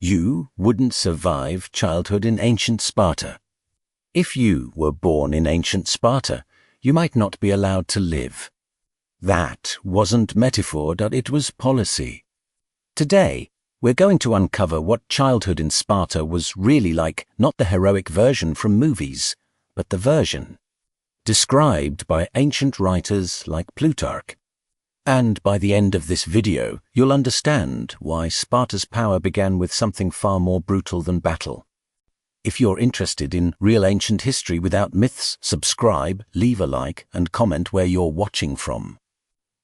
You wouldn't survive childhood in ancient Sparta. If you were born in ancient Sparta, you might not be allowed to live. That wasn't metaphor, it was policy. Today, we're going to uncover what childhood in Sparta was really like, not the heroic version from movies, but the version described by ancient writers like Plutarch. And by the end of this video, you'll understand why Sparta's power began with something far more brutal than battle. If you're interested in real ancient history without myths, subscribe, leave a like, and comment where you're watching from.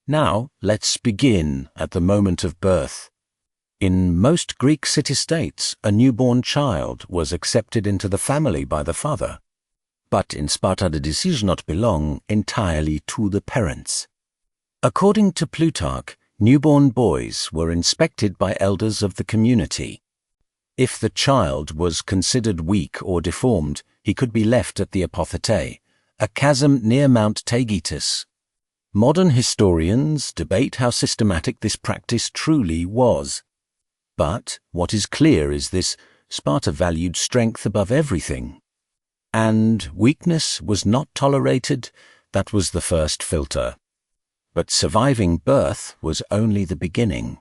Now, let's begin at the moment of birth. In most Greek city-states, a newborn child was accepted into the family by the father. But in Sparta, the decision not belong entirely to the parents. According to Plutarch, newborn boys were inspected by elders of the community. If the child was considered weak or deformed, he could be left at the apothetae, a chasm near Mount Taygetus. Modern historians debate how systematic this practice truly was. But what is clear is this: Sparta valued strength above everything. And weakness was not tolerated. That was the first filter. But surviving birth was only the beginning.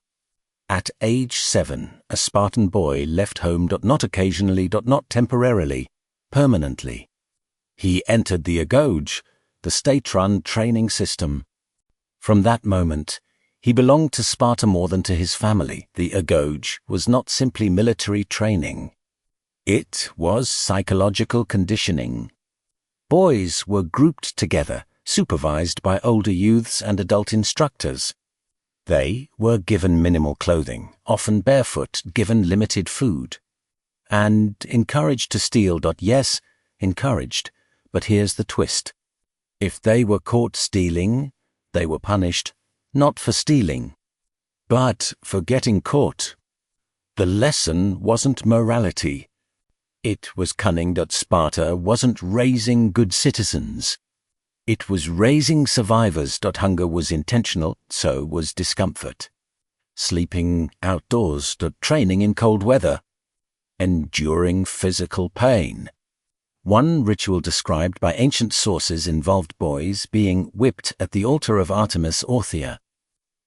At age 7, a Spartan boy left home, not occasionally, not temporarily, permanently. He entered the agoge, the state-run training system. From that moment, he belonged to Sparta more than to his family. The agoge was not simply military training. It was psychological conditioning. Boys were grouped together, supervised by older youths and adult instructors. They were given minimal clothing, often barefoot, given limited food, and encouraged to steal. Yes, encouraged, but here's the twist. If they were caught stealing, they were punished, not for stealing, but for getting caught. The lesson wasn't morality. It was cunning. Sparta wasn't raising good citizens. It was raising survivors. Hunger was intentional, so was discomfort. Sleeping outdoors. Training in cold weather. Enduring physical pain. One ritual described by ancient sources involved boys being whipped at the altar of Artemis Orthia.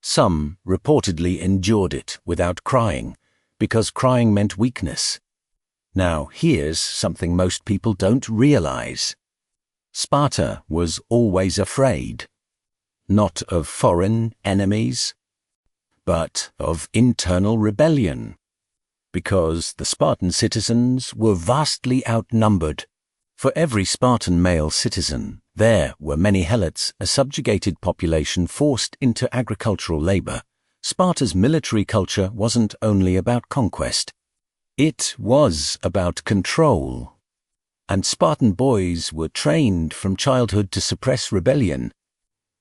Some reportedly endured it without crying, because crying meant weakness. Now here's something most people don't realize. Sparta was always afraid, not of foreign enemies, but of internal rebellion, because the Spartan citizens were vastly outnumbered. For every Spartan male citizen, there were many helots, a subjugated population forced into agricultural labor. Sparta's military culture wasn't only about conquest. It was about control. And Spartan boys were trained from childhood to suppress rebellion.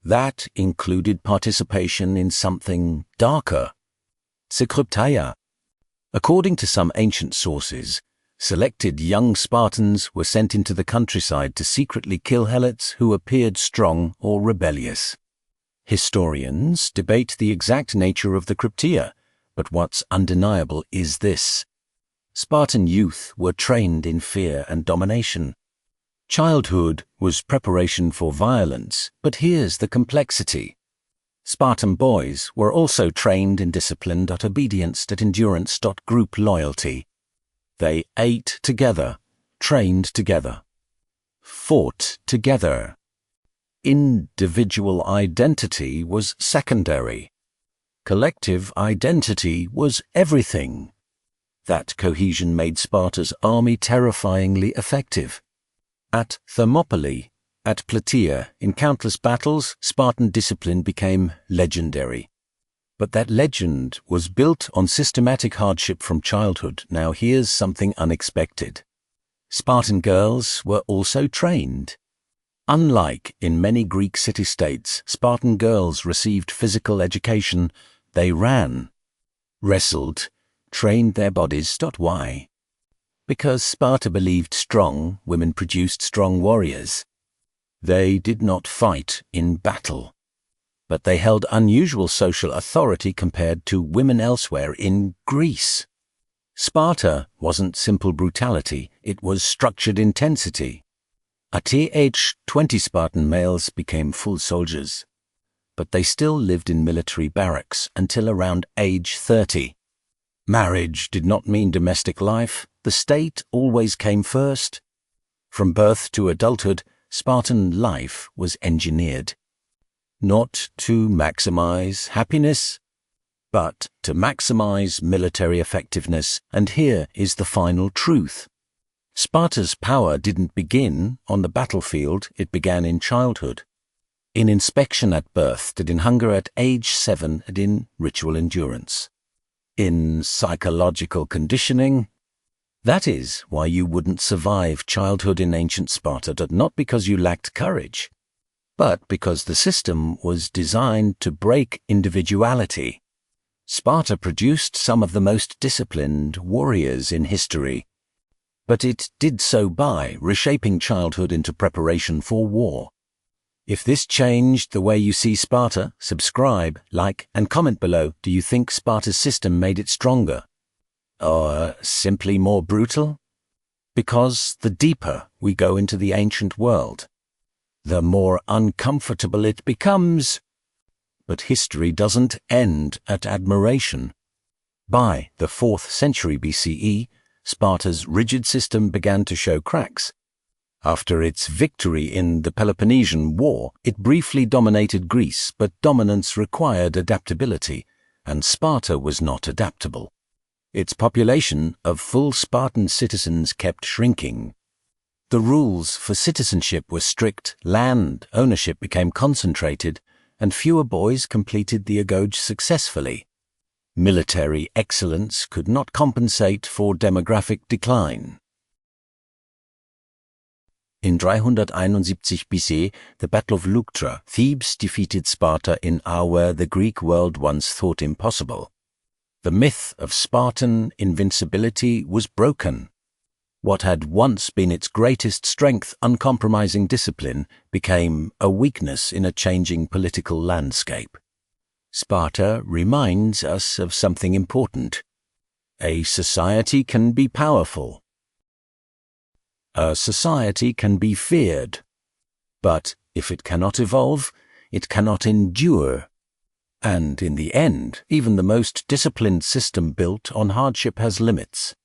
That included participation in something darker, psychoptaia. According to some ancient sources, selected young Spartans were sent into the countryside to secretly kill helots who appeared strong or rebellious. Historians debate the exact nature of the crypteia, but what's undeniable is this: Spartan youth were trained in fear and domination. Childhood was preparation for violence, but here's the complexity. Spartan boys were also trained in discipline. Obedience. Endurance. Group loyalty. They ate together, trained together, fought together. Individual identity was secondary. Collective identity was everything. That cohesion made Sparta's army terrifyingly effective. At Thermopylae, at Plataea, in countless battles, Spartan discipline became legendary. But that legend was built on systematic hardship from childhood. Now here's something unexpected. Spartan girls were also trained. Unlike in many Greek city-states, Spartan girls received physical education. They ran, wrestled, trained their bodies. Why? Because Sparta believed strong women produced strong warriors. They did not fight in battle, but they held unusual social authority compared to women elsewhere in Greece. Sparta wasn't simple brutality, it was structured intensity. At age 20 Spartan males became full soldiers, but they still lived in military barracks until around age 30. Marriage did not mean domestic life, the state always came first. From birth to adulthood, Spartan life was engineered. Not to maximize happiness, but to maximize military effectiveness, and here is the final truth. Sparta's power didn't begin on the battlefield, it began in childhood. In inspection at birth, in hunger at age 7, and in ritual endurance. In psychological conditioning. That is why you wouldn't survive childhood in ancient Sparta, not because you lacked courage, but because the system was designed to break individuality. Sparta produced some of the most disciplined warriors in history, but it did so by reshaping childhood into preparation for war. If this changed the way you see Sparta, subscribe, like, and comment below. Do you think Sparta's system made it stronger? Or simply more brutal? Because the deeper we go into the ancient world, the more uncomfortable it becomes. But history doesn't end at admiration. By the 4th century BCE, Sparta's rigid system began to show cracks. After its victory in the Peloponnesian War, it briefly dominated Greece, but dominance required adaptability, and Sparta was not adaptable. Its population of full Spartan citizens kept shrinking. The rules for citizenship were strict, land ownership became concentrated, and fewer boys completed the agode successfully. Military excellence could not compensate for demographic decline. In 371 BC, the Battle of Leuctra, Thebes defeated Sparta in hour the Greek world once thought impossible. The myth of Spartan invincibility was broken. What had once been its greatest strength, uncompromising discipline, became a weakness in a changing political landscape. Sparta reminds us of something important. A society can be powerful. A society can be feared. But if it cannot evolve, it cannot endure. And in the end, even the most disciplined system built on hardship has limits.